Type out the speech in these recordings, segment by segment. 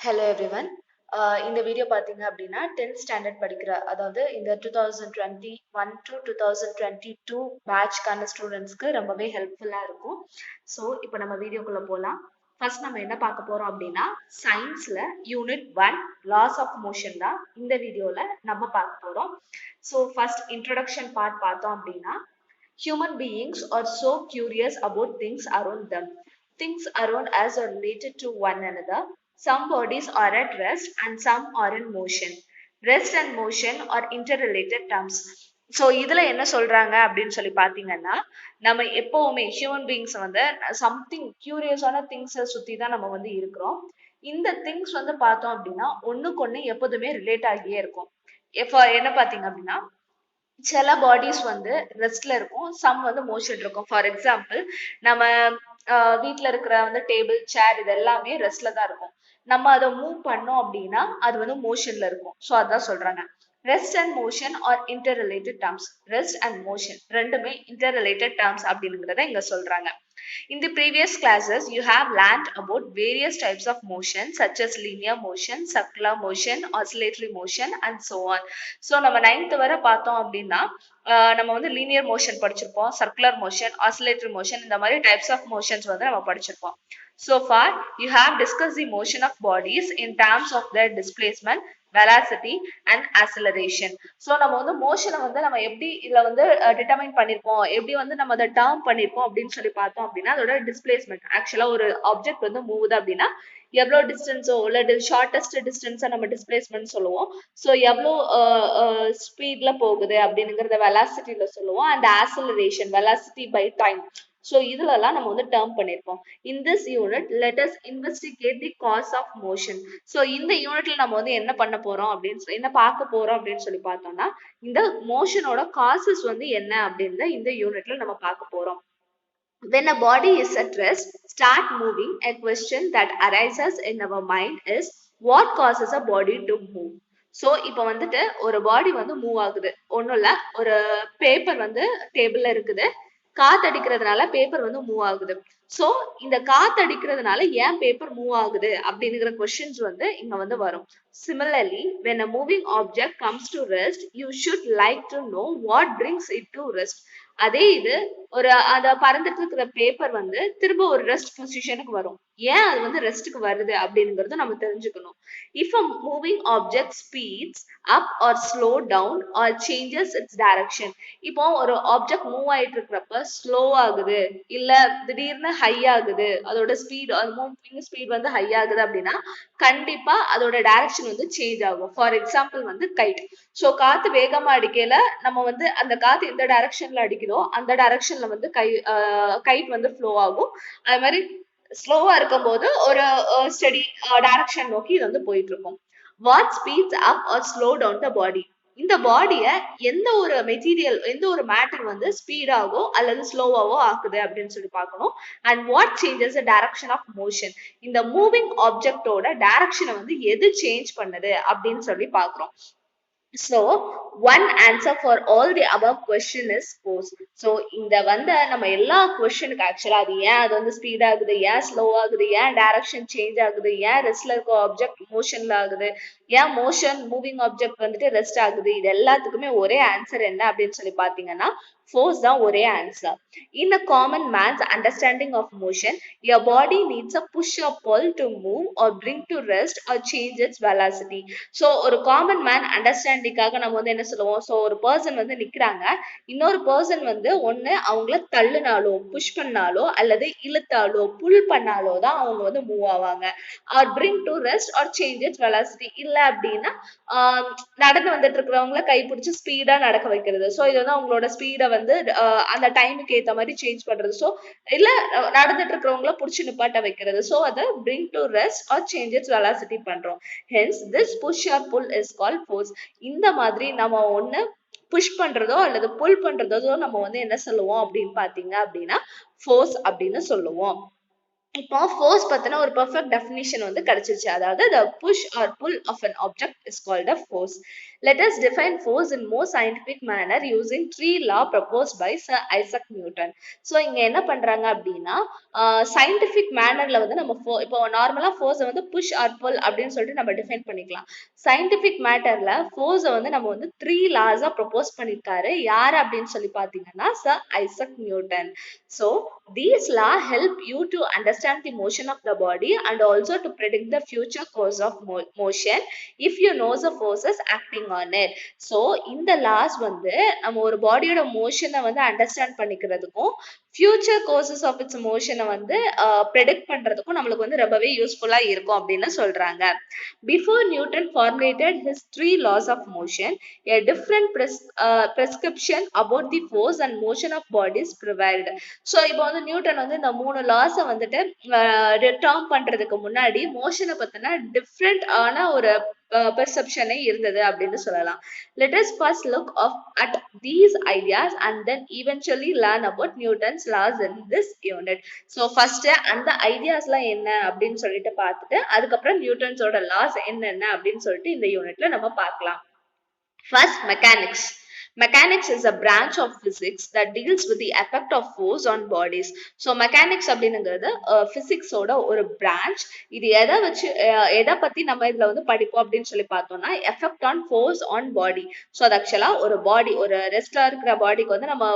Hello everyone. இந்த video பார்த்தீங்க அப்படின்னா 10th ஸ்டாண்டர்ட் படிக்கிற அதாவது இந்த 2021 to 2022 பேட்ச்க்கான ஸ்டூடெண்ட்ஸ்க்கு ரொம்பவே ஹெல்ப்ஃபுல்லாக இருக்கும். ஸோ இப்போ நம்ம வீடியோக்குள்ள போகலாம். ஃபர்ஸ்ட் நம்ம என்ன பார்க்க போறோம் அப்படின்னா சயின்ஸ்ல யூனிட் 1 லாஸ் ஆஃப் மோஷன் தான் இந்த வீடியோல நம்ம பார்க்க போறோம். ஸோ ஃபர்ஸ்ட் இன்ட்ரடக்ஷன் பார்ட் பார்த்தோம் அப்படின்னா human beings are so curious about things around them. Things around us are related to one another. Some bodies are at rest and some are in motion. Rest and motion are interrelated terms. So இதுல என்ன சொல்றாங்க அப்படின்னு சொல்லி பாத்தீங்கன்னா நம்ம எப்பவுமே human beings வந்து something கியூரியஸான திங்ஸை சுத்தி தான் நம்ம வந்து இருக்கிறோம். இந்த திங்ஸ் வந்து பார்த்தோம் அப்படின்னா ஒண்ணுக்கு ஒண்ணு எப்போதுமே ரிலேட் ஆகியே இருக்கும். என்ன பாத்தீங்க அப்படின்னா சில பாடிஸ் வந்து ரெஸ்ட்ல இருக்கும், சம் வந்து மோஷன் இருக்கும். ஃபார் எக்ஸாம்பிள் நம்ம வீட்ல இருக்கிற வந்து டேபிள் சேர் இது எல்லாமே ரெஸ்ட்ல தான் இருக்கும். நம்ம அதை மூவ் பண்ணோம் அப்படின்னா அது வந்து மோஷன்ல இருக்கும். ஸோ அதான் சொல்றாங்க rest and motion R inter related terms. Rest and motion ரெண்டுமே இன்டர் ரிலேட்டட் டேர்ம்ஸ் அப்படிங்கிறத இங்க சொல்றாங்க. In the previous classes, you have learned about various types of motion such as linear motion, circular motion, oscillatory motion and so on. So நம்ம 9th வரை பார்த்தோம் அப்படின்னா நம்ம வந்து linear motion படிச்சிருப்போம், circular motion, oscillatory motion இந்த மாதிரி types of motions வந்து நம்ம படிச்சிருப்போம். So far, you have discussed the motion of bodies in terms of their displacement, velocity and acceleration. So நம்ம வந்து மோஷனை வந்து நம்ம எப்படி இதுல வந்து டிட்டர்மைன் பண்ணிருப்போம், எப்படி வந்து நம்ம அதை டேர்ம் பண்ணிருப்போம் அப்படின்னு சொல்லி பார்த்தோம் அப்படின்னா அதோட டிஸ்பிளேஸ்மெண்ட். ஆக்சுவலா ஒரு ஆப்ஜெக்ட் வந்து மூவுது அப்படின்னா எவ்வளோ டிஸ்டன்ஸோ இல்லை ஷார்டஸ்ட் டிஸ்டன்ஸை நம்ம டிஸ்பிளேஸ்மெண்ட் சொல்லுவோம். ஸோ எவ்வளோ ஸ்பீட்ல போகுது அப்படிங்கிறத வெலாசிட்டியில சொல்லுவோம். And acceleration velocity by time. So இதுலலாம் நம்ம வந்து டேர்ம் பண்ணியிருப்போம். In this unit let us investigate the cause of motion. So இந்த யூனிட்ல நம்ம வந்து என்ன பண்ண போறோம் அப்படின்னு என்ன பார்க்க போறோம் அப்படின்னு சொல்லி பார்த்தோம்னா இந்த மோஷனோட காசஸ் வந்து என்ன அப்படின்னு இந்த யூனிட்ல நம்ம பார்க்க போறோம். When a body is at rest, start moving, a question that arises in our mind is what causes a body to move? So இப்போ வந்துட்டு ஒரு பாடி வந்து மூவ் ஆகுது, ஒன்றும் இல்லை, ஒரு பேப்பர் வந்து டேபிள்ல இருக்குது, காத்தடிக்கிறதுனால பேப்பர் வந்து மூவ் ஆகுது. ஸோ இந்த காத்தடிக்கிறதுனால ஏன் பேப்பர் மூவ் ஆகுது அப்படிங்கிற கொஸ்டின்ஸ் வந்து இங்க வந்து வரும். Similarly, when a moving object comes to rest, you should like to know what brings it to rest. அதே இது ஒரு அந்த பறந்துட்டு இருக்கிற பேப்பர் வந்து திரும்ப ஒரு ரெஸ்ட் பொசிஷனுக்கு வரும். ஏன் அது வந்து ரெஸ்ட்டுக்கு வருது அப்படிங்கிறத நம்ம தெரிஞ்சுக்கணும். If a moving object speeds up or slow down or changes its direction. இப்போ ஒரு ஆப்ஜெக்ட் மூவ் ஆயிட்டு இருக்கிறப்ப ஸ்லோ ஆகுது இல்ல திடீர்னு ஹை ஆகுது, அதோட ஸ்பீட் மூவிங் ஸ்பீட் வந்து ஹை ஆகுது அப்படின்னா கண்டிப்பா அதோட டைரக்ஷன் வந்து சேஞ்ச் ஆகும். ஃபார் எக்ஸாம்பிள் வந்து கைட். ஸோ காத்து வேகமா அடிக்கையில நம்ம வந்து அந்த காத்து எந்த டைரக்ஷன்ல அடிக்குதோ அந்த டைரக்ஷன்ல வந்து கைட் வந்து ஃப்ளோ ஆகும். அது மாதிரி ஸ்லோவா இருக்கும் போது ஒரு ஸ்டடி டைரக்ஷன் நோக்கி இது வந்து போயிட்டு இருக்கும். What speeds up or slow down the body. இந்த பாடிய எந்த ஒரு மெட்டீரியல் எந்த ஒரு மேட்டர் வந்து ஸ்பீடாவோ அல்லது ஸ்லோவாவோ ஆக்குது அப்படின்னு சொல்லி பார்க்கணும். And what changes the direction of motion. இந்த மூவிங் ஆப்ஜெக்டோட டைரக்ஷனை வந்து எது சேஞ்ச் பண்ணுது அப்படின்னு சொல்லி பார்க்கிறோம். So one answer for all the above question is force. So இந்த வந்து நம்ம எல்லா கொஸ்டினுக்கு ஆக்சுவலா அது ஏன் அது வந்து ஸ்பீட் ஆகுது, ஏன் ஸ்லோ ஆகுது, ஏன் டைரக்ஷன் சேஞ்ச் ஆகுது, ஏன் ரெஸ்ட்ல இருக்க ஆப்ஜெக்ட் மோஷன்ல ஆகுது, ஏன் மோஷன் மூவிங் ஆப்ஜெக்ட் வந்துட்டு ரெஸ்ட் ஆகுது, இது எல்லாத்துக்குமே ஒரே ஆன்சர் என்ன அப்படின்னு சொல்லி பாத்தீங்கன்னா force தான் ஒரே answer. In a common man's understanding of motion, your body needs a push or pull to move or bring to rest or change its velocity. So ஒரு காமன் மேன் அண்டர்ஸ்டாண்டிங்காக நம்ம வந்து என்ன சொல்லுவோம், ஸோ ஒரு பர்சன் வந்து நிக்கிறாங்க, இன்னொரு பர்சன் வந்து ஒண்ணு அவங்கள தள்ளுனாலோ புஷ் பண்ணாலோ அல்லது இழுத்தாலோ புல் பண்ணாலோ தான் அவங்க வந்து மூவ் ஆவாங்க. Or bring to rest or change its velocity. இல்ல அப்படின்னா நடந்து வந்துட்டு இருக்கிறவங்கள கைப்பிடிச்சு ஸ்பீடா நடக்க வைக்கிறது. ஸோ இது வந்து அவங்களோட ஸ்பீடை வந்து அந்த டைமுக்கு ஏத்த மாதிரி சேஞ்ச் பண்றது. ஸோ இல்ல நடந்துட்டு இருக்கிறவங்கள புடிச்சு நிப்பாட்ட வைக்கிறது. ஸோ அதை bring to rest or change its velocity பண்றோம். Hence this push or pull is called force. இந்த மாதிரி நம்ம ஒண்ணு புஷ் பண்றதோ அல்லது புல் பண்றதோ நம்ம வந்து என்ன சொல்லுவோம் அப்படின்னு பாத்தீங்க அப்படின்னா ஃபோர்ஸ் அப்படின்னு சொல்லுவோம். இப்போ ஃபோர்ஸ் பத்தின ஒரு பெர்ஃபெக்ட் டெஃபினிஷன் வந்து கிடைச்சிருச்சு. அதாவது the push or pull of an object is called a force. Let us define force in more scientific manner using three law proposed by Sir Isaac Newton. So இங்க என்ன பண்றாங்க அப்படின்னா scientific மேனர்ல வந்து நம்ம இப்போ நார்மலா ஃபோர்ஸை வந்து புஷ் ஆர் புல் அப்படின்னு சொல்லிட்டு நம்ம டிஃபைன் பண்ணிக்கலாம். சயின்டிபிக் மேட்டர்ல ஃபோர்ஸை வந்து நம்ம வந்து த்ரீ லாஸா ப்ரொபோஸ் பண்ணிருக்காரு. யாரு அப்படின்னு சொல்லி பாத்தீங்கன்னா sir Isaac Newton. So these laws help you to understand the motion of the body and also to predict the future course of motion if you know the forces acting on it. So இந்த laws வந்து நம்ம ஒரு பாடியோட மோஷனை வந்து understand பண்ணிக்கிறதுக்கும் future courses of its மோஷனை வந்து ப்ரெடிக்ட் பண்றதுக்கும் நம்மளுக்கு வந்து ரொம்பவே யூஸ்ஃபுல்லா இருக்கும் அப்படின்னு சொல்றாங்க. Before Newton formulated his three laws of motion, a different prescription about the force and motion of bodies prevailed. So இப்போ வந்து நியூட்டன் வந்து இந்த 3 லாஸை வந்துட்டு டேர்ம் பண்றதுக்கு முன்னாடி மோஷனை பத்தின டிஃப்ரெண்ட் ஆன ஒரு பெர்செப்ஷனே இருந்தது அப்படின்னு சொல்லலாம். Let us first look at these ideas and then eventually learn about Newton's laws in this unit. So first அந்த ஐடியாஸ்லாம் என்ன அப்படின்னு சொல்லிட்டு பார்த்துட்டு அதுக்கப்புறம் நியூட்டன்ஸோட லாஸ் என்னென்ன அப்படின்னு சொல்லிட்டு இந்த யூனிட்ல நம்ம பார்க்கலாம். First, mechanics. Mechanics is a branch of physics that deals with the effect of force on bodies. So mechanics அப்படிங்கிறது physics ஓட ஒரு branch. இது எதை பத்தி நம்ம இதுல வந்து படிப்போம் அப்படின்னு சொல்லி பார்த்தோம்னா effect on force on body. So அது ஆக்சுவலா ஒரு பாடி ஒரு ரெஸ்டா இருக்கிற பாடிக்கு வந்து நம்ம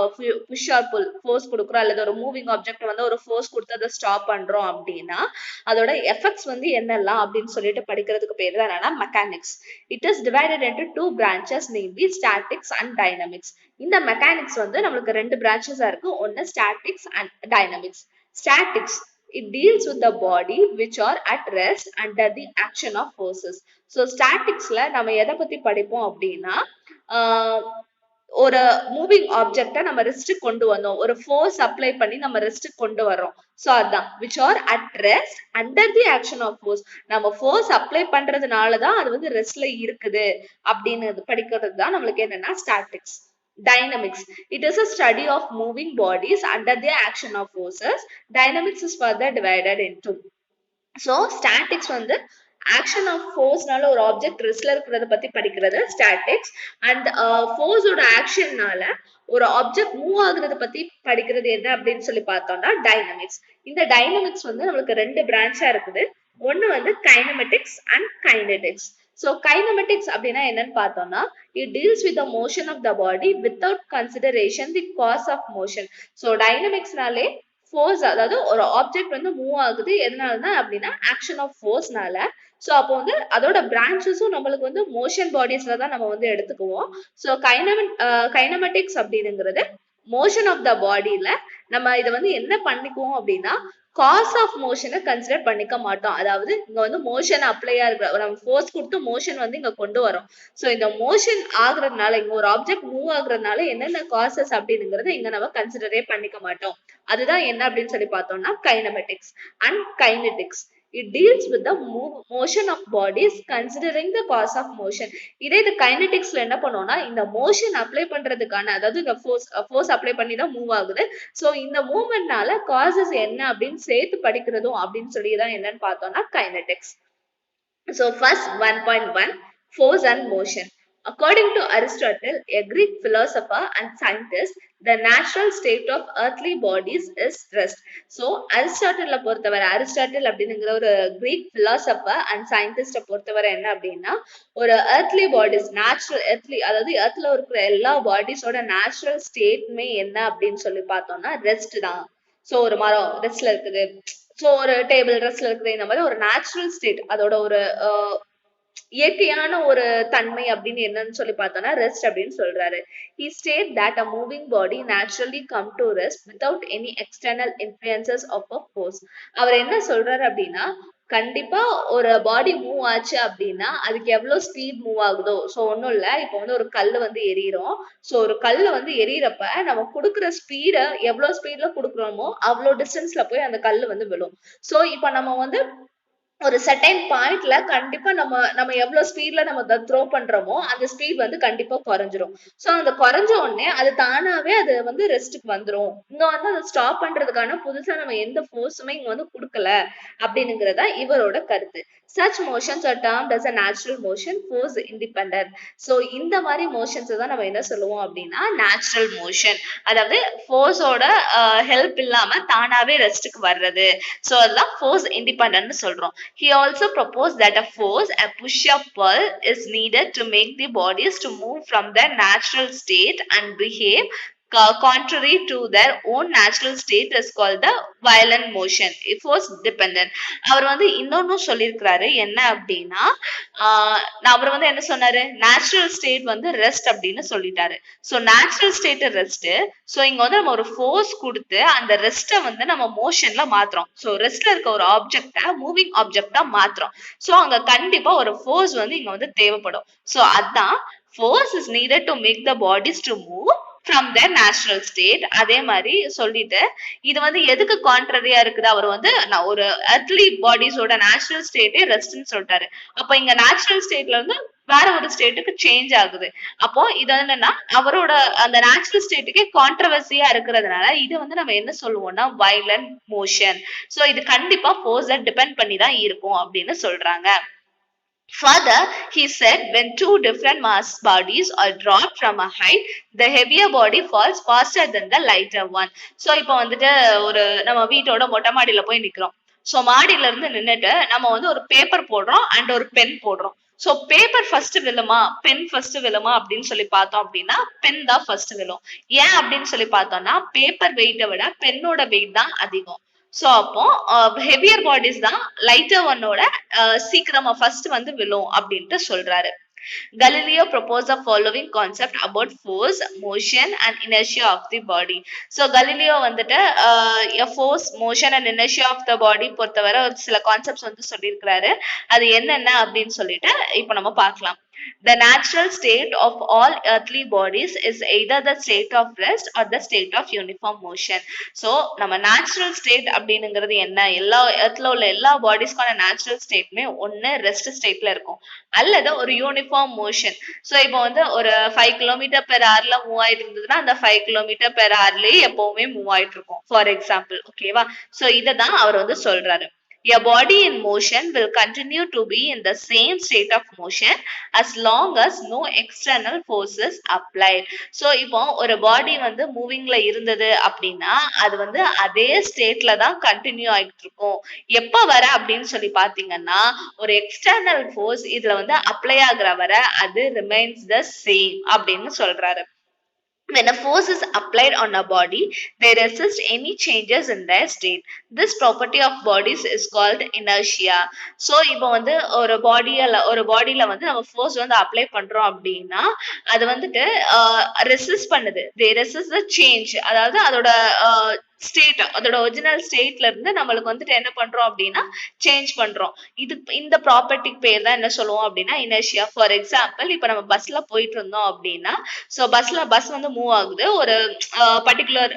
புஷ் ஆர் புல் ஃபோர்ஸ் கொடுக்குறோம் அல்லது ஒரு மூவிங் ஆப்ஜெக்ட் வந்து ஒரு ஃபோர்ஸ் கொடுத்து அதை ஸ்டாப் பண்றோம் அப்படின்னா அதோட எஃபெக்ட்ஸ் வந்து என்னெல்லாம் அப்படின்னு சொல்லிட்டு படிக்கிறதுக்கு பேர் தான் என்னன்னா mechanics. It is divided into two branches, namely statics and dynamics. இந்த மெக்கானிக்ஸ் வந்து நம்மளுக்கு ரெண்டு பிரான்ச்சஸா இருக்கு. ஒன்னு statics and dynamics. Statics it deals with the body which are at rest under the action of forces. So staticsல நம்ம எதை பத்தி படிப்போம் அப்படின்னா ஒரு மூவிங் ஆப்ஜெக்டை நம்ம ரெஸ்ட் கொண்டு வந்தோம், ஒரு ஃபோர்ஸ் அப்ளை பண்ணி நம்ம ரெஸ்ட் கொண்டு வர்றோம். ஸோ அதான் which are at rest under the action of force. நம்ம ஃபோர்ஸ் அப்ளை பண்றதுனாலதான் அது வந்து ரெஸ்ட்ல இருக்குது அப்படின்னு படிக்கிறது தான் நம்மளுக்கு என்னன்னா statics. Dynamics. It is a study of moving bodies under the action of forces. Dynamics is further divided into. So statics வந்து ஆக்ஷன் ஆஃப் ஃபோர்ஸ்னால ஒரு ஆப்ஜெக்ட் ரெஸ்ட்ல இருக்கிறத பத்தி படிக்கிறது ஸ்டாட்டிக்ஸ். அண்ட் ஃபோர்ஸோட ஆக்ஷன்னால ஒரு ஆப்ஜெக்ட் மூவ் ஆகுறத பத்தி படிக்கிறது என்ன அப்படின்னு சொல்லி பார்த்தோம்னா டைனமிக்ஸ். இந்த டைனமிக்ஸ் வந்து நம்மளுக்கு ரெண்டு பிரான்ச்சா இருக்குது. ஒன்னு வந்து kinematics and kinetics. So kinematics அப்படின்னா என்னன்னு பார்த்தோம்னா it deals with the motion of the body without consideration the cause of motion. So டைனமிக்ஸ்னாலே ஃபோர்ஸ், அதாவது ஒரு ஆப்ஜெக்ட் வந்து மூவ் ஆகுது எதனாலதான் அப்படின்னா ஆக்ஷன் ஆஃப் ஃபோர்ஸ்னால. ஸோ அப்போ வந்து அதோட பிரான்ச்சஸும் நம்மளுக்கு வந்து மோஷன் பாடிஸ்ல தான் நம்ம வந்து எடுத்துக்குவோம். ஸோ கைனமெட்டிக்ஸ் அப்படிங்கிறது மோஷன் ஆஃப் த பாடியில நம்ம இதை வந்து என்ன பண்ணிக்குவோம் அப்படின்னா காஸ் ஆஃப் மோஷனை கன்சிடர் பண்ணிக்க மாட்டோம். அதாவது இங்க வந்து மோஷன் அப்ளையா இருக்கிற நம்ம ஃபோர்ஸ் கொடுத்து மோஷன் வந்து இங்க கொண்டு வரோம். ஸோ இந்த மோஷன் ஆகுறதுனால இங்க ஒரு ஆப்ஜெக்ட் மூவ் ஆகுறதுனால என்னென்ன காசஸ் அப்படிங்கிறத இங்க நம்ம கன்சிடரே பண்ணிக்க மாட்டோம். அதுதான் என்ன அப்படின்னு சொல்லி பார்த்தோம்னா kinematics and kinetics. It deals with the motion of bodies considering the cause of motion. இதே இது கைனெட்டிக்ஸ்ல என்ன பண்ணோம்னா இந்த மோஷன் அப்ளை பண்றதுக்கான, அதாவது இந்த ஃபோர்ஸ் அப்ளை பண்ணி தான் மூவ் ஆகுது. ஸோ இந்த மூவ்மெண்ட்னால காசஸ் என்ன அப்படின்னு சேர்த்து படிக்கிறதும் அப்படின்னு சொல்லி தான் என்னன்னு பார்த்தோம்னா kinetics. So first 1.1 force and motion. According to Aristotle, a Greek philosopher and scientist, the natural state of earthly bodies is rest. So Aristotle பொறுத்தவரை, அரிஸ்டாட்டில் அப்படிங்கிற ஒரு கிரீக் பிலாசபர் அண்ட் சயின்டிஸ்ட பொறுத்தவரை என்ன அப்படின்னா ஒரு earthly bodies, நேச்சுரல் earthly, அதாவது earthல இருக்கிற எல்லா பாடிஸோட நேச்சுரல் ஸ்டேட்மே என்ன அப்படின்னு சொல்லி பார்த்தோம்னா ரெஸ்ட் தான். ஸோ ஒரு மரம் ரெஸ்ட்ல இருக்குது, ஸோ ஒரு டேபிள் ரெஸ்ட்ல இருக்குது, இந்த மாதிரி ஒரு நேச்சுரல் ஸ்டேட், அதோட ஒரு இயற்கையான ஒரு தன்மை அப்படின்னு என்னன்னு சொல்லி பார்த்தோம்னா ரெஸ்ட் அப்படின்னு சொல்றாரு. He state that a moving body naturally come to rest without any external influences of a force. அவர் என்ன சொல்றாரு அப்படின்னா கண்டிப்பா ஒரு பாடி மூவ் ஆச்சு அப்படின்னா அதுக்கு எவ்வளவு ஸ்பீட் மூவ் ஆகுதோ, ஸோ ஒன்றும் இல்லை, இப்போ வந்து ஒரு கல் வந்து எரியிறோம். ஸோ ஒரு கல் வந்து எரியறப்ப நம்ம கொடுக்குற ஸ்பீடை எவ்வளவு ஸ்பீட்ல கொடுக்குறோமோ அவ்வளோ டிஸ்டன்ஸ்ல போய் அந்த கல் வந்து விழும். ஸோ இப்போ நம்ம வந்து ஒரு செர்டைன் பாயிண்ட்ல கண்டிப்பா நம்ம எவ்வளவு ஸ்பீட்ல நம்ம த்ரோ பண்றோமோ அந்த ஸ்பீட் வந்து கண்டிப்பா குறைஞ்சிரும். சோ அந்த குறைஞ்ச உடனே அது தானாவே அது வந்து ரெஸ்ட்டுக்கு வந்துரும். இங்க வந்து அதை ஸ்டாப் பண்றதுக்கான புதுசா நம்ம எந்த ஃபோர்ஸுமே இங்க வந்து கொடுக்கல அப்படிங்கிறதா இவரோட கருத்து. Such motions are termed as a natural motion, force independent. So இந்த மாதிரி மோஷன்ஸ் தான் நம்ம என்ன சொல்லுவோம் அப்படின்னா நேச்சுரல் மோஷன். அதாவது ஃபோர்ஸோட ஹெல்ப் இல்லாம தானாவே ரெஸ்ட்டுக்கு வர்றது. சோ அதெல்லாம் ஃபோர்ஸ் இண்டிபெண்டன்ட்னு சொல்றோம். He also proposed that a force, a push-up pull, is needed to make the bodies to move from their natural state and behave contrary to their own natural state is called the violent motion. Force dependent. அவர் வந்து இன்னொன்னும் சொல்லியிருக்கிறாரு என்ன அப்படின்னா அவர் வந்து என்ன சொன்னாரு, natural state வந்து rest அப்படின்னு சொல்லிட்டாரு. So natural state rest. So இங்க வந்து நம்ம ஒரு ஃபோர்ஸ் கொடுத்து அந்த ரெஸ்ட வந்து நம்ம மோஷன்ல மாத்துறோம். சோ ரெஸ்ட்ல இருக்க ஒரு ஆப்ஜெக்ட மூவிங் ஆப்ஜெக்டா மாத்துறோம். சோ அங்க கண்டிப்பா ஒரு ஃபோர்ஸ் வந்து இங்க வந்து தேவைப்படும். சோ அதான் force is needed to make the bodies to move from their natural state. அதே மாதிரி சொல்லிட்டு இது வந்து எதுக்கு கான்ட்ரரியா இருக்குது, அவர் வந்து ஒரு earthly பாடிஸோட நேச்சுரல் ஸ்டேட்டே ரெஸ்ட்னு சொல்லிட்டாரு. அப்ப இங்க நேச்சுரல் ஸ்டேட்ல இருந்து வேற ஒரு ஸ்டேட்டுக்கு சேஞ்ச் ஆகுது. அப்போ இது என்னன்னா அவரோட அந்த நேச்சுரல் ஸ்டேட்டுக்கே கான்ட்ரவர்சியா இருக்கிறதுனால இது வந்து நம்ம என்ன சொல்லுவோம்னா வயலண்ட் மோஷன். சோ இது கண்டிப்பா ஃபோர்ஸை டிபெண்ட் பண்ணி தான் இருக்கும் அப்படின்னு சொல்றாங்க. Further, he said when two different mass bodies are dropped from a height, the heavier body falls faster than the lighter one. So இப்போ வந்துட்டு ஒரு நம்ம வீட்டோட மொட்டை மாடியில போய் நிக்கிறோம். சோ மாடியில இருந்து நின்னுட்டு நம்ம வந்து ஒரு பேப்பர் போடுறோம் அண்ட் ஒரு பென் போடுறோம். சோ பேப்பர் ஃபர்ஸ்ட் விழுமா பென் ஃபர்ஸ்ட் விழுமா அப்படின்னு சொல்லி பார்த்தோம் அப்படின்னா பென் தான் ஃபர்ஸ்ட் விழும். ஏன் அப்படின்னு சொல்லி பார்த்தோம்னா பேப்பர் வெயிட்டை விட பென்னோட வெயிட் தான் அதிகம். சோ அப்போ ஹெவியர் பாடிஸ் தான் லைட்டர் ஒன்னோட சீக்கிரமா ஃபர்ஸ்ட் வந்து விழும் அப்படின்ட்டு சொல்றாரு. Galileo proposed the following concept about force, motion and inertia of the body. So Galileo வந்துட்டு force, motion and inertia of the body பொறுத்தவரை ஒரு சில கான்செப்ட்ஸ் வந்து சொல்லியிருக்கிறாரு. அது என்னென்ன அப்படின்னு சொல்லிட்டு இப்போ நம்ம பார்க்கலாம். The natural state of all earthly bodies is either the state of rest or the state of uniform motion. So நம்ம natural state அப்படிங்கிறது என்ன, எல்லா எர்த்ல உள்ள எல்லா பாடிஸ்க்கான natural ஸ்டேட்மே ஒன்னு ரெஸ்ட் ஸ்டேட்ல இருக்கும் அல்லது ஒரு யூனிஃபார்ம் மோஷன். சோ இப்போ வந்து ஒரு 5 கிலோமீட்டர் பெர் ஹவர்ல மூவ் ஆயிட்டு இருந்ததுன்னா அந்த 5 கிலோமீட்டர் பெர் ஹவர்லயே எப்பவுமே மூவ் ஆயிட்டு இருக்கும் ஃபார் எக்ஸாம்பிள். ஓகேவா? சோ இததான் அவர் வந்து சொல்றாரு. A body in motion will continue to be in the same state of motion as long as no external forces applied. So இப்போ ஒரு பாடி வந்து மூவிங்ல இருந்தது அப்படின்னா அது வந்து அதே ஸ்டேட்ல தான் கண்டினியூ ஆகிட்டு இருக்கும். எப்ப வர அப்படின்னு சொல்லி பாத்தீங்கன்னா ஒரு எக்ஸ்டர்னல் ஃபோர்ஸ் இதுல வந்து அப்ளை ஆகுற வர அது ரிமைன்ஸ் த சேம் அப்படின்னு சொல்றாரு. When a force is applied on a body, they resist any changes in their state. This property of bodies is called inertia. So இப்போ வந்து ஒரு பாடியில வந்து நம்ம ஃபோர்ஸ் வந்து அப்ளை பண்றோம் அப்படின்னா அது வந்துட்டு ரெசிஸ்ட் பண்ணுது. they resist the change. அதாவது அதோட ஸ்டேட் அதோட ஒரிஜினல் ஸ்டேட்ல இருந்து நம்மளுக்கு வந்துட்டு என்ன பண்றோம் அப்படின்னா சேஞ்ச் பண்றோம். இந்த ப்ராப்பர்ட்டிக்கு பேர் தான் என்ன சொல்லுவோம் அப்படின்னா இனர்ஷியா. ஃபார் எக்ஸாம்பிள் இப்ப நம்ம பஸ்ல போயிட்டு இருந்தோம் அப்படின்னா பஸ் வந்து மூவ் ஆகுது ஒரு பர்டிகுலர்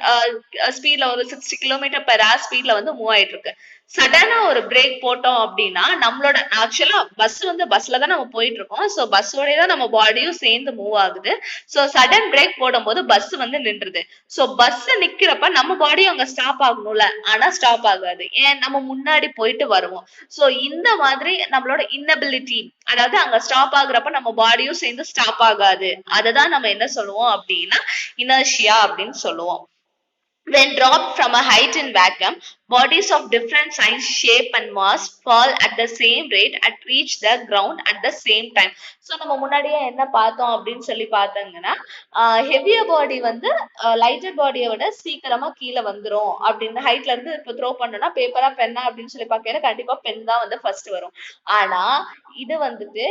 ஸ்பீட்ல ஒரு 60 கிலோமீட்டர் பெர் ஹவர் ஸ்பீட்ல வந்து மூவ் ஆயிட்டு இருக்கு. சடனா ஒரு பிரேக் போட்டோம் அப்படின்னா நம்மளோட ஆக்சுவலா பஸ்ல தான் நம்ம போயிட்டு இருக்கோம். சோ பஸ்ஸோட தான் நம்ம பாடியும் சேர்ந்து மூவ் ஆகுது. சோ சடன் பிரேக் போடும்போது பஸ் வந்து நின்றுது. சோ பஸ் நிக்கிறப்ப நம்ம பாடியும் அங்க ஸ்டாப் ஆகணும்ல, ஆனா ஸ்டாப் ஆகாது. ஏன், நம்ம முன்னாடி போயிட்டு வருவோம். சோ இந்த மாதிரி நம்மளோட இன்னபிலிட்டி, அதாவது அங்க ஸ்டாப் ஆகுறப்ப நம்ம பாடியும் சேர்ந்து ஸ்டாப் ஆகாது. அததான் நம்ம என்ன சொல்லுவோம் அப்படின்னா இனர்ஷியா அப்படின்னு சொல்லுவோம். When dropped from a height in vacuum, bodies of different size, shape and mass fall at the same rate and reach the ground at the same time. So நம்ம முன்னாடியே என்ன பார்த்தோம் அப்படின்னு சொல்லி பார்த்தீங்கன்னா ஹெவியர் பாடி வந்து லைட்டர் பாடியை விட சீக்கிரமா கீழே வந்துரும் அப்படின்னு ஹைட்ல இருந்து இப்போ த்ரோ பண்ணோம்னா பேப்பரா பென்னா அப்படின்னு சொல்லி பார்க்கல கண்டிப்பா பென் தான் வந்து ஃபர்ஸ்ட் வரும். ஆனா இது வந்துட்டு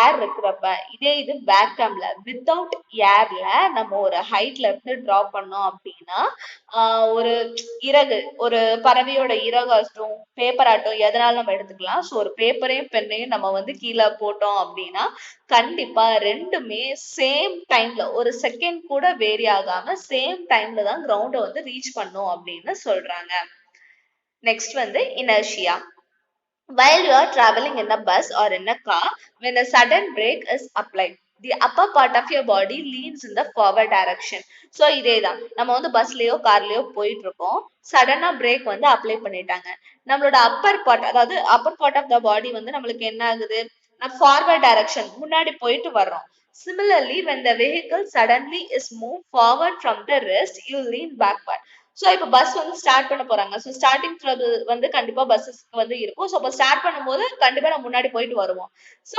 ஏர் இருக்கிறப்ப இது வேக்கம்ல வித்தவுட் ஏர்ல நம்ம ஒரு ஹைட்ல இருந்து டிராப் பண்ணோம் அப்படின்னா ஒரு இறகு ஒரு பறவையோட இறகாட்டும் பேப்பர் ஆட்டும் எதனால நம்ம எடுத்துக்கலாம். ஸோ ஒரு பேப்பரையும் பெண்ணையும் நம்ம வந்து கீழே போட்டோம் அப்படின்னா கண்டிப்பா ரெண்டுமே சேம் டைம்ல ஒரு செகண்ட் கூட வேரி ஆகாம சேம் டைம்ல தான் கிரவுண்ட வந்து ரீச் பண்ணும் அப்படின்னு சொல்றாங்க. நெக்ஸ்ட் வந்து inertia. While you are traveling in a bus or in a car, when a sudden brake is applied, the upper part of your body leans in the forward direction. So இதே தான் நம்ம வந்து பஸ்லயோ கார்லயோ போயிட்டு இருக்கோம், சடனா break வந்து apply பண்ணிட்டாங்க. நம்மளோட அப்பர் பார்ட், அதாவது அப்பர் பார்ட் ஆஃப் த பாடி வந்து நம்மளுக்கு என்ன ஆகுது, ஃபார்வர்ட் டைரக்ஷன் முன்னாடி போயிட்டு வர்றோம். Similarly, when the vehicle suddenly is moved forward from the rest, you lean backward. So இப்போ பஸ் வந்து ஸ்டார்ட் பண்ண போறாங்க. ஸோ ஸ்டார்டிங் ட்ரபிள் வந்து கண்டிப்பா பஸ்ஸஸ்க்கு வந்து இருக்கும். ஸோ இப்போ ஸ்டார்ட் பண்ணும்போது கண்டிப்பா நம்ம முன்னாடி போயிட்டு வருவோம். So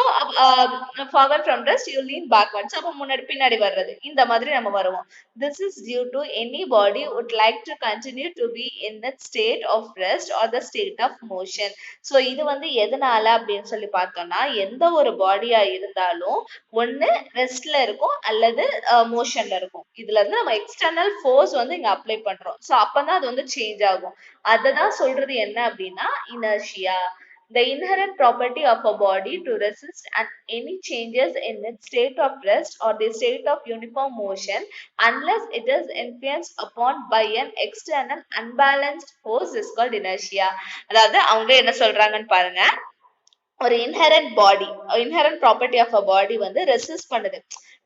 forward from rest you lean backwards, அப்போ முன்னாடி பின்னாடி வர்றது, இந்த மாதிரி நம்ம வருவோம். This is due to any body would like to continue to be in the state of rest or the state of motion. So இது வந்து எதனால அப்படின்னு சொல்லி பார்த்தோம்னா, எந்த ஒரு பாடியா இருந்தாலும் ஒண்ணு ரெஸ்ட்ல இருக்கும் அல்லது மோஷன்ல இருக்கும். இதுல இருந்து நம்ம எக்ஸ்டர்னல் ஃபோர்ஸ் வந்து இங்க அப்ளை பண்றோம். ஸோ அப்பதான் அது வந்து சேஞ்ச் ஆகும். அததான் சொல்றது என்ன அப்படின்னா inertia. The inherent property of a body to resist any changes in its state of rest or the state of uniform motion unless it is influenced upon by an external unbalanced force is called inertia. அதாவது அவங்க என்ன சொல்றாங்கன்னு பாருங்க, ஒரு inherent property of a பாடி வந்து resist பண்ணுது.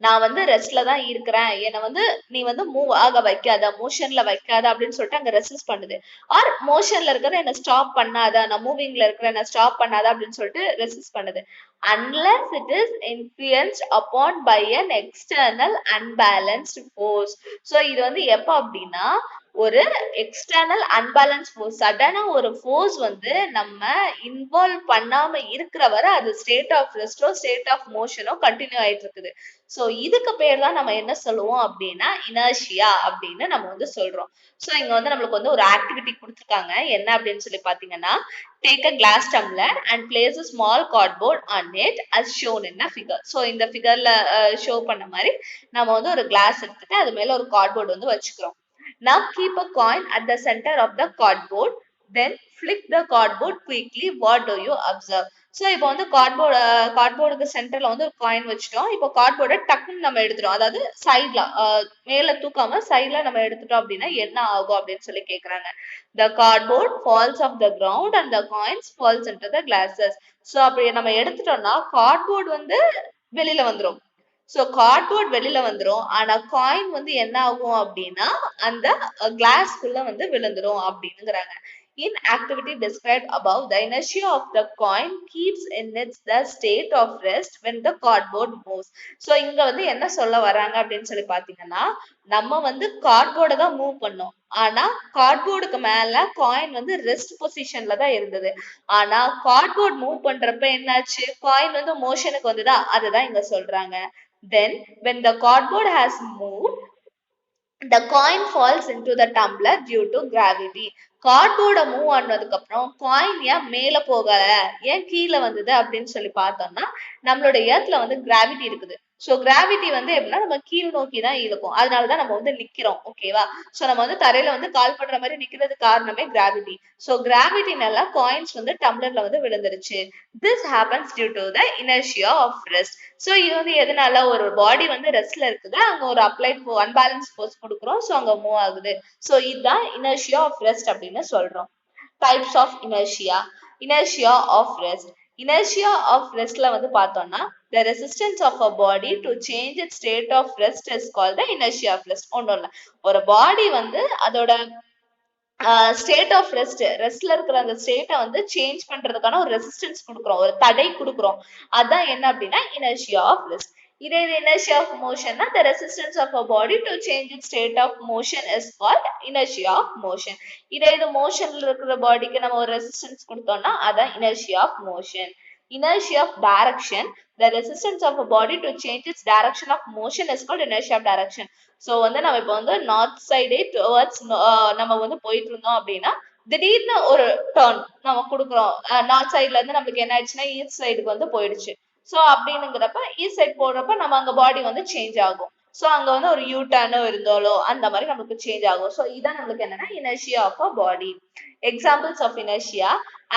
நான் வந்து ரெஸ்ட்ல தான் இருக்கிறேன், என்னை வந்து நீ வந்து மூவ் ஆக வைக்காத, மோஷன்ல வைக்காத அப்படின்னு சொல்லிட்டு அங்க ரெசிஸ்ட் பண்ணுது. ஆர் மோஷன்ல இருக்கிறத என்ன ஸ்டாப் பண்ணாத, நான் மூவிங்ல இருக்கிற என்ன ஸ்டாப் பண்ணாத அப்படின்னு சொல்லிட்டு ரெசிஸ்ட் பண்ணுது. unless it is influenced upon by an external unbalanced force. So இது வந்து எப்ப அப்படின்னா, ஒரு எக்ஸ்டர்னல் அன்பேலன்ஸ் ஃபோர்ஸ், சடனா ஒரு ஃபோர்ஸ் வந்து நம்ம இன்வால்வ் பண்ணாம இருக்கிற வரை அது ஸ்டேட் ஆஃப் ரெஸ்டோ ஸ்டேட் ஆஃப் மோஷனோ கண்டினியூ ஆயிட்டு இருக்குது. ஸோ இதுக்கு பேர் தான் நம்ம என்ன சொல்லுவோம் அப்படின்னா இனர்ஷியா அப்படின்னு நம்ம வந்து சொல்றோம். ஸோ இங்க வந்து நம்மளுக்கு வந்து ஒரு ஆக்டிவிட்டி கொடுத்துருக்காங்க. என்ன அப்படின்னு சொல்லி பாத்தீங்கன்னா, take a glass tumbler and place a small cardboard on it as shown in a figure. So இந்த ஃபிகர்ல ஷோ பண்ண மாதிரி நம்ம வந்து ஒரு கிளாஸ் எடுத்துட்டு அது மேல ஒரு கார்ட்போர்ட் வந்து வச்சுக்கிறோம். Now keep a coin at the center of the cardboard. Then flick the cardboard quickly. What do you observe? So இப்போ வந்து கார்ட்போர்டுக்கு சென்டர்ல வந்து ஒரு காயின் வச்சுட்டோம். இப்போ கார்ட்போர்டை டக்குன்னு நம்ம எடுத்துட்டோம், அதாவது சைட்ல மேல தூக்காம சைட்ல நம்ம எடுத்துட்டோம் அப்படின்னா என்ன ஆகும் அப்படின்னு சொல்லி கேக்குறாங்க. The cardboard falls off the ground and the coins falls into the glasses. So அப்படி நம்ம எடுத்துட்டோம்னா கார்ட்போர்ட் வந்து வெளியில வந்துரும். ஸோ கார்ட்போர்ட் வெளியில வந்துரும், ஆனா காயின் வந்து என்ன ஆகும் அப்படின்னா அந்த கிளாஸ்க்குள்ள வந்து விழுந்துரும் அப்படின்னுங்கிறாங்க. In activity described above, the inertia of the coin keeps in its the state of rest when the cardboard moves. So இங்க வந்து என்ன சொல்ல வராங்க அப்படின்னு சொல்லி பாத்தீங்கன்னா, நம்ம வந்து கார்ட்போர்டை தான் மூவ் பண்ணோம், ஆனா கார்ட்போர்டுக்கு மேல காயின் வந்து ரெஸ்ட் பொசிஷன்ல தான் இருந்தது. ஆனா கார்ட்போர்ட் மூவ் பண்றப்ப என்னாச்சு, காயின் வந்து மோஷனுக்கு வந்துதா, அதுதான் இங்க சொல்றாங்க. Then when the cardboard has moved, the coin falls into the tumbler due to gravity. Cardboard move ஆனதுக்கு அப்புறம் காயின் ஏன் மேல போகல, ஏன் கீழே வந்தது அப்படின்னு சொல்லி பார்த்தோம்னா, நம்மளோட எர்த்ல வந்து கிராவிட்டி இருக்குது. ஸோ கிராவிட்டி வந்து எப்படின்னா நம்ம கீழ் நோக்கி தான் இழுக்கும், அதனாலதான் நம்ம வந்து நிக்கிறோம். ஓகேவா? ஸோ நம்ம வந்து தரையில வந்து கால் பண்ற மாதிரி நிக்கிறது காரணமே கிராவிட்டி. ஸோ கிராவிட்டினால காயின்ஸ் வந்து டம்ளர்ல வந்து விழுந்துருச்சு. This happens due to the inertia of rest. So இது வந்து எதனால, ஒரு பாடி வந்து ரெஸ்ட்ல இருக்குது, அங்க ஒரு அப்ளைட் அன்பேலன்ஸ் ஃபோர்ஸ் கொடுக்குறோம், ஸோ அங்க மூவ் ஆகுது. ஸோ இதுதான் இனர்ஷியா ஆஃப் ரெஸ்ட் அப்படின்னு சொல்றோம். Types of inertia. Inertia of rest. Inertia of ரெஸ்ட்ல வந்து பார்த்தோம்னா, the resistance of a body to change its state of rest is called the inertia of rest. ஒன்றும் இல்லை, ஒரு பாடி வந்து அதோட ஸ்டேட் ஆஃப் ரெஸ்ட்ல இருக்கிற அந்த ஸ்டேட்டை வந்து சேஞ்ச் பண்றதுக்கான ஒரு ரெசிஸ்டன்ஸ் கொடுக்குறோம், ஒரு தடை கொடுக்குறோம். அதான் என்ன அப்படின்னா இனர்ஷியா ஆஃப் ரெஸ்ட். இதே இது inertia of motion, the resistance of a body to change its state of motion is called inertia of motion. இதே இது மோஷன்ல இருக்கிற பாடிக்கு நம்ம ஒரு ரெசிஸ்டன்ஸ் கொடுத்தோம்னா அதான் inertia of motion. Inertia of direction, the resistance of a body to change its direction of motion is called inertia of direction. So வந்து நம்ம இப்போ வந்து நார்த் சைடே டுவர்ட்ஸ் நம்ம வந்து போயிட்டு இருந்தோம் அப்படின்னா, திடீர்னு ஒரு டர்ன் நம்ம கொடுக்குறோம், நார்த் சைட்ல இருந்து நம்மளுக்கு என்ன ஆயிடுச்சுன்னா ஈஸ்ட் சைடுக்கு வந்து போயிடுச்சு. ஸோ அப்படின்னுங்கிறப்ப ஈஸ்ட் சைட் போடுறப்ப நம்ம அங்க பாடி வந்து சேஞ்ச் ஆகும். ஸோ அங்க வந்து ஒரு யூ டர்னோ இருந்தாலோ அந்த மாதிரி நமக்கு சேஞ்ச் ஆகும். ஸோ இதான் நம்மளுக்கு என்னன்னா inertia of a body. Examples of inertia: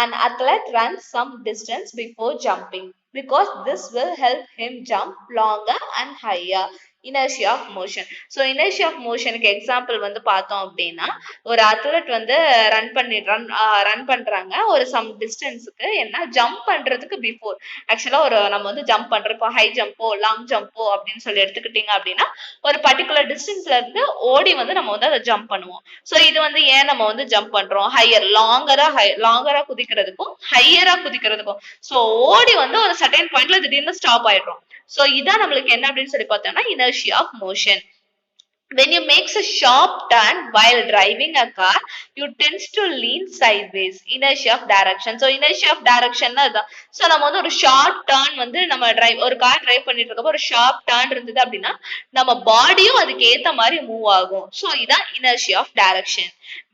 an athlete runs some distance before jumping because this will help him jump longer and higher. Inertia of motion. So inertia of மோஷனுக்கு example வந்து பார்த்தோம் அப்படின்னா, ஒரு athlete வந்து run பண்றாங்க ஒரு some டிஸ்டன்ஸுக்கு. என்ன jump பண்றதுக்கு பிஃபோர், ஆக்சுவலா நம்ம வந்து ஜம்ப் பண்றோம், இப்போ ஹை ஜம்போ லாங் ஜம்போ அப்படின்னு சொல்லி எடுத்துக்கிட்டீங்க அப்படின்னா, ஒரு பர்டிகுலர் டிஸ்டன்ஸ்ல இருந்து ஓடி வந்து நம்ம வந்து அதை ஜம்ப் பண்ணுவோம். ஸோ இது வந்து ஏன் நம்ம வந்து ஜம்ப் பண்றோம், ஹையர் லாங்கரா குதிக்கிறதுக்கும் ஹையரா குதிக்கிறதுக்கும். ஸோ ஓடி வந்து ஒரு சர்டைன் பாயிண்ட்ல திடீர்னு ஸ்டாப் ஆயிடுறோம். சோ இதான் நம்மளுக்கு என்ன அப்படின்னு சொல்லி பார்த்தோம்னா inertia of motion. When you makes a sharp turn while driving a car, you tends to lean sideways. Inertia of direction. So inertia of direction அதான். So நம்ம வந்து ஒரு ஷார்ப் டர்ன் வந்து நம்ம ஒரு கார் டிரைவ் பண்ணிட்டு இருக்கப்போ ஒரு ஷார்ப் டர்ன் இருந்தது அப்படின்னா நம்ம பாடியும் அதுக்கு ஏத்த மாதிரி மூவ் ஆகும். So இதான் inertia of direction.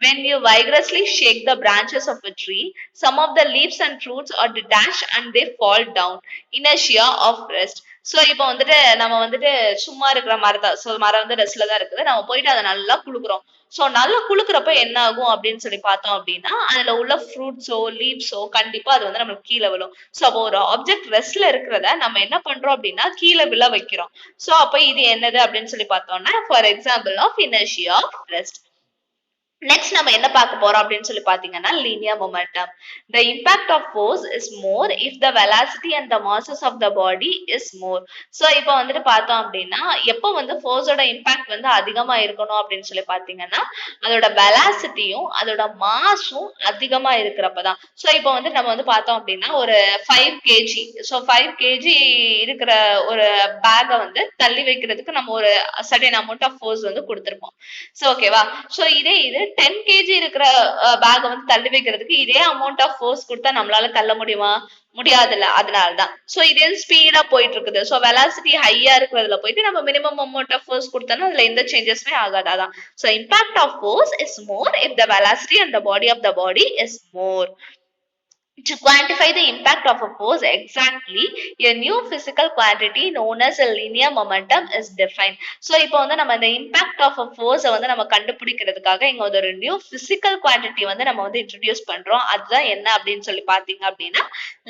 When you vigorously shake the branches of a tree, some of the leaves and fruits are detached and they fall down. Inertia of rest. So இப்ப வந்துட்டு நம்ம வந்துட்டு சும்மா இருக்கிற மரத்தை, சோ மரம் வந்து ரெஸ்ட்ல தான் இருக்குது, நம்ம போயிட்டு அதை நல்லா குளுக்குறோம். சோ நல்லா குளுக்குறப்ப என்ன ஆகும் அப்படின்னு சொல்லி பார்த்தோம் அப்படின்னா, அதுல உள்ள ஃப்ரூட்ஸோ லீவ்ஸோ கண்டிப்பா அது வந்து நம்மளுக்கு கீழே விழும். சோ அப்போ ஒரு ஆப்ஜெக்ட் ரெஸ்ட்ல இருக்கிறத நம்ம என்ன பண்றோம் அப்படின்னா கீழே விழ வைக்கிறோம். சோ அப்ப இது என்னது அப்படின்னு சொல்லி பார்த்தோம்னா for example of inertia of rest. Next நம்ம என்ன பார்க்க போறோம் அப்படின்னு சொல்லி பாத்தீங்கன்னா linear momentum. The impact of force is more if the velocity and the masses of the body is more. So இப்போ வந்துட்டு பார்த்தோம் அப்படின்னா எப்போ வந்து ஃபோர்ஸோட இம்பாக்ட் வந்து அதிகமா இருக்கணும் அப்படின்னு சொல்லி பாத்தீங்கன்னா அதோட வெலாசிட்டியும் அதோட மாஸும் அதிகமா இருக்கிறப்பதான். ஸோ இப்போ வந்து நம்ம வந்து பார்த்தோம் அப்படின்னா ஒரு 5 kg, ஸோ 5 kg இருக்கிற ஒரு பேக்கை வந்து தள்ளி வைக்கிறதுக்கு நம்ம ஒரு சர்டன் அமௌண்ட் ஆஃப் ஃபோர்ஸ் வந்து கொடுத்துருப்போம். ஸோ ஓகேவா. ஸோ இது 10 kg இருக்கிற பேக் வந்து தள்ளி வைக்கிறதுக்கு இதே அமௌண்ட் ஆஃப் ஃபோர்ஸ் கொடுத்தா நம்மளால தள்ள முடியுமா, முடியாதுல்ல. அதனாலதான் சோ இதே ஸ்பீடா போயிட்டு இருக்குது. சோ வெலாசிட்டி ஹையா இருக்கிறதுல போயிட்டு நம்ம மினிமம் அமௌண்ட் ஆஃப் ஃபோர்ஸ் கொடுத்தோம்னா அதுல எந்த சேஞ்சஸுமே ஆகாது. அதான் so impact of force is more if the velocity and the body of the body is more. To quantify the impact of a force exactly, a new physical quantity known as a linear momentum is defined. So இப்போ வந்து நம்ம இந்த impact of a force வந்து நம்ம கண்டுபிடிக்கிறதுக்காக இங்க ஒரு new physical quantity வந்து நம்ம வந்து introduce பண்றோம். அதுதான் என்ன அப்படின்னு சொல்லி பாத்தீங்க அப்படின்னா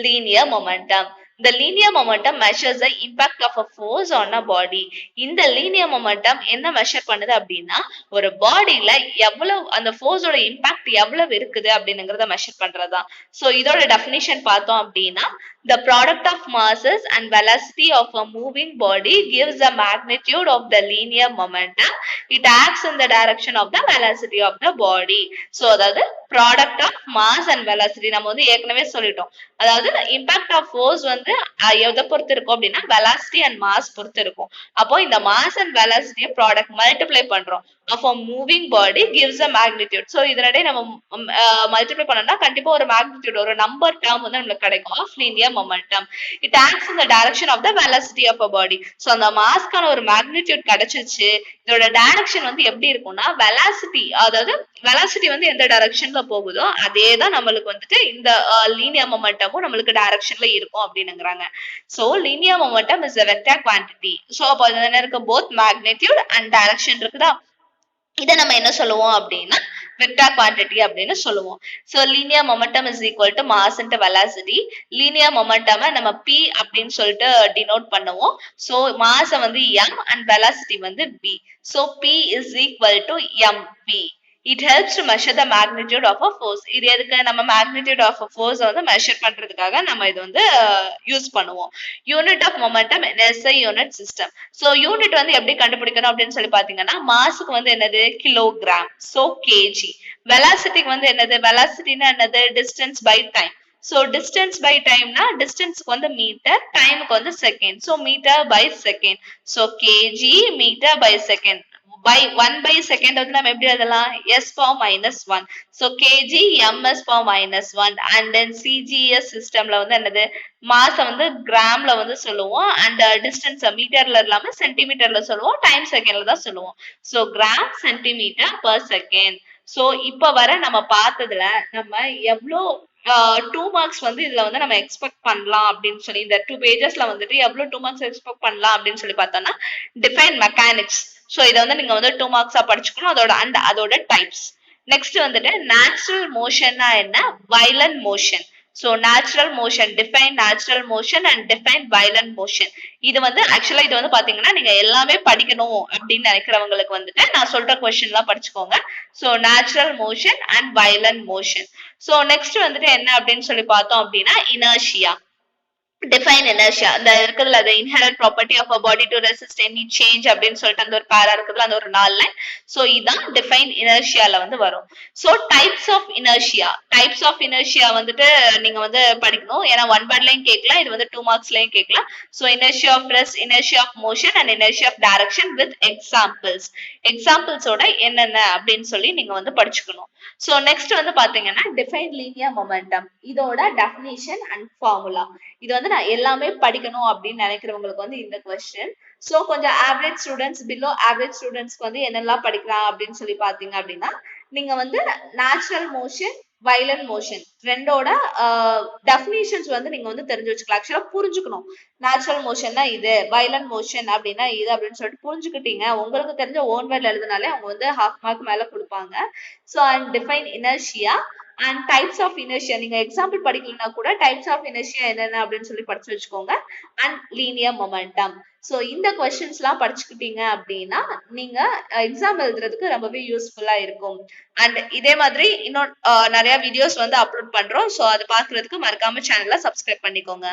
linear momentum. The linear momentum measures the impact of a force on a body. இந்த linear momentum என்ன மெஷர் பண்ணுது அப்படின்னா ஒரு பாடியில எவ்வளவு அந்த ஃபோர்ஸோட இம்பாக்ட் எவ்வளவு இருக்குது அப்படிங்கறத மெஷர் பண்றதுதான். சோ இதோட டெஃபினிஷன் பார்த்தோம் அப்படின்னா the product of masses and velocity of a moving body gives the magnitude of the linear momentum. It acts in the direction of the velocity of the body. So அதாவது product of mass and velocity நம்ம வந்து ஏற்கனவே சொல்லிட்டோம். அதாவது impact of force வந்து எதை பொறுத்து இருக்கும் அப்படின்னா வெலாசிட்டி அண்ட் மாஸ் பொறுத்து இருக்கும். அப்போ இந்த மாஸ் அண்ட் வெலாசிட்டியை ப்ராடக்ட் மல்டிப்ளை பண்றோம். of a moving body gives a magnitude. So இதனிடையே நம்ம மல்டிப்ளை பண்ணோம்னா கண்டிப்பா ஒரு மேக்னிடியூட் ஒரு நம்பர் டேர்ம் வந்து நம்மளுக்கு கிடைக்கும் of linear momentum. It acts in the direction of the velocity of a body. So அந்த மாஸ்க்கான ஒரு மேக்னிடியூட் கிடைச்சிச்சு. இதோட டைரக்ஷன் வந்து எப்படி இருக்கும்னா வெலாசிட்டி, அதாவது வெலாசிட்டி வந்து எந்த டைரக்ஷன்ல போகுதோ அதே தான் நம்மளுக்கு வந்துட்டு இந்த லீனியர் மொமெண்டமும் நம்மளுக்கு டைரக்ஷன்ல இருக்கும் அப்படின்னுங்கிறாங்க. So linear momentum is a vector quantity. So அப்போ என்ன இருக்கு, போத் மேக்னிடியூட் அண்ட் டைரக்ஷன் இருக்குதா. இதை நம்ம என்ன சொல்லுவோம் அப்படின்னா வெக்டார் குவான்டிட்டி அப்படின்னு சொல்லுவோம். So linear momentum is equal to mass into velocity. Linear momentum நம்ம p அப்படின்னு சொல்லிட்டு டினோட் பண்ணுவோம். சோ மாஸ் வந்து m அண்ட் வெலாசிட்டி வந்து v. So p is equal to mv. It helps to measure the magnitude of a force. இது எதுக்கு, நம்ம magnitude of a force வந்து measure பண்றதுக்காக நம்ம இது வந்து யூஸ் பண்ணுவோம். Unit of momentum in SI unit system. So unit வந்து எப்படி கண்டுபிடிக்கணும் அப்படின்னு சொல்லி பாத்தீங்கன்னா மாஸுக்கு வந்து என்னது கிலோகிராம், சோ கேஜி. வெலாசிட்டிக்கு வந்து என்னது, வெலாசிட்டினா என்னது distance by time. So distance by டைம்னா டிஸ்டன்ஸ்க்கு வந்து மீட்டர், டைமுக்கு வந்து second. So metre by second. So KG metre by second. by 1 by second வந்து நம்ம எப்படி எழுதலாம், s power minus 1. so kg ms power minus 1. and then cgs சிஸ்டம்ல வந்து என்னது மாஸ் வந்து கிராம்ல வந்து சொல்லுவோம், அண்ட் டிஸ்டன்ஸ் மீட்டர்ல இல்லாம சென்டிமீட்டர்ல சொல்லுவோம், டைம் செகண்ட்ல தான் சொல்லுவோம். So gram centimetre per second. So இப்ப வர நம்ம பார்த்ததுல நம்ம எவ்வளோ 2 மார்க்ஸ் வந்து இதுல வந்து நம்ம எக்ஸ்பெக்ட் பண்ணலாம் அப்படின்னு சொல்லி, இந்த 2 பேஜஸ்ல வந்துட்டு எவ்வளவு 2 மார்க்ஸ் எக்ஸ்பெக்ட் பண்ணலாம் அப்படின்னு சொல்லி பார்த்தோம்னா டிஃபைன் மெக்கானிக்ஸ். சோ இதை வந்து நீங்க வந்து 2 மார்க்ஸா படிச்சுக்கணும், அதோட டைப்ஸ். நெக்ஸ்ட் வந்துட்டு நேச்சுரல் மோஷன்னா என்ன, violent motion. So natural motion, define natural motion and define violent motion. இது வந்து ஆக்சுவலா இது வந்து பாத்தீங்கன்னா நீங்க எல்லாமே படிக்கணும் அப்படின்னு நினைக்கிறவங்களுக்கு வந்துட்டு நான் சொல்ற கொஸ்டின் எல்லாம் படிச்சுக்கோங்க. So natural motion and violent motion. So next வந்துட்டு என்ன அப்படின்னு சொல்லி பார்த்தோம் அப்படின்னா இனர்ஷியா. டிஃபைன் இனர்ஷியா இந்த இருக்குதுல the inherent property of a body to resist any change அப்படின்னு சொல்லிட்டு அந்த ஒரு பேரா இருக்குதுல அந்த ஒரு 4 லைன். சோ இதான் டிஃபைன் இனர்ஷியால வந்து வரும். சோ டைப்ஸ் ஆஃப் இனர்ஷியா வந்துட்டு நீங்க வந்து படிக்கணும். ஏன்னா 1 வேர்ட்லயும் கேட்கலாம், இது வந்து 2 மார்க்ஸ்லயும் கேட்கலாம். So inertia of rest, inertia of motion and inertia of direction with எக்ஸாம்பிள்ஸோட என்னென்ன அப்படின்னு சொல்லி நீங்க வந்து படிச்சுக்கணும். சோ நெக்ஸ்ட் வந்து பாத்தீங்கன்னா டிஃபைன் லீனியர் மொமெண்டம், இதோட டெஃபினிஷன் அண்ட் ஃபார்முலா. இது வந்து நான் எல்லாமே படிக்கணும் அப்படின்னு நினைக்கிறவங்களுக்கு வந்து இந்த கொஸ்டின். சோ கொஞ்சம் ஆவரேஜ் ஸ்டூடெண்ட்ஸ், பிலோ ஆவரேஜ் ஸ்டூடெண்ட்ஸ்க்கு வந்து என்னெல்லாம் படிக்கலாம் அப்படின்னு சொல்லி பாத்தீங்க அப்படின்னா நீங்க வந்து நேச்சுரல் மோஷன், வயலண்ட் மோஷன் ரெண்டோட டெஃபினிஷன்ஸ் வந்து நீங்க வந்து தெரிஞ்சு வச்சுக்கலாம். ஆக்சுவலா புரிஞ்சுக்கணும். நேச்சுரல் மோஷன்னா இது, வயலண்ட் மோஷன் அப்படின்னா இது அப்படின்னு சொல்லிட்டு புரிஞ்சுக்கிட்டீங்க. உங்களுக்கு தெரிஞ்ச ஓன் வேர்ட்ல எழுதினாலே அவங்க வந்து ½ மார்க் மேல கொடுப்பாங்க. So and define inertia and types of inertia. நீங்க எக்ஸாம்பிள் படிக்கலனா கூட டைப்ஸ் ஆஃப் இனர்ஷியா என்னென்ன அப்படின்னு சொல்லி படிச்சு வச்சுக்கோங்க. And linear momentum. சோ இந்த கொஸ்டின்ஸ் எல்லாம் படிச்சுக்கிட்டீங்க அப்படின்னா நீங்க எக்ஸாம் எழுதுறதுக்கு ரொம்பவே யூஸ்ஃபுல்லா இருக்கும். அண்ட் இதே மாதிரி இன்னும் நிறைய வீடியோஸ் வந்து அப்லோட் பண்றோம். சோ அதை பாக்குறதுக்கு மறக்காம சேனலை சப்ஸ்கிரைப் பண்ணிக்கோங்க.